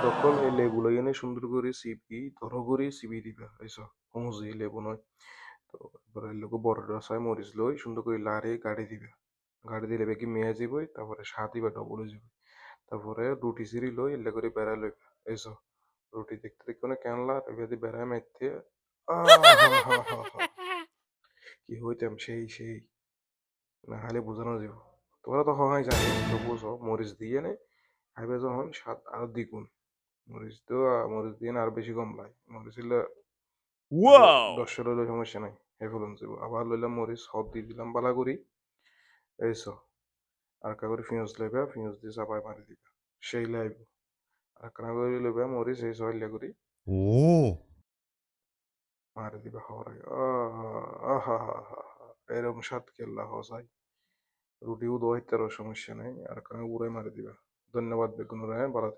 দখল এই লেবুলো এনে সুন্দর করে চিপি ধরো করে চিপি দিবা এইসব হুঁজি লেবু নয়। তো এবারে লোক বড় রসায় মরিচ লই সুন্দর করে লাড়ে গাড়ি দিবা। গাড়ি দিলে বেকি মেয়ে যাবই তারপরে স্বাদ দিবা ডবল হয়ে যাবে। তারপরে রুটি সিঁড়ি লই এলে করে বেড়া লইবা এইসব রুটি দেখতে দেখতে অনেক কেনলা এবার বেড়ায় মারতে আহা হা হা হা কি হইতাম সেই না হলে বোঝানো যাব। তোমরা তো হয় জানি তো বুঝো মরিচ দিয়ে নে খাইবে যখন স্বাদ আরো দ্বিগুণ। মরিচ দিয়ে না আর বেশি কম লাগে মরিচ হইলে আরো Whoa! 10 লইলে সমস্যা নাই হে ফেলুন যাব আবার লইলাম মরিচ হদ দিয়ে দিলাম বালা করি এইসো আর কা করে পেঁয়াজ লইবা পেঁয়াজ দিয়ে চাপাই মারি দিবা সেই লাইব আর কানা করে লইবা মরিচ এই সহল্লা করি Oh. মারি দিবা খাওয়ার আগে আহা হা হা এরকম স্বাদ কেল্লা হসাই রুটিও দোয়াইতে সমস্যা নাই আর কানা উড়াই মারি দিবা ধন্যবাদ বেগুন রায় ভালো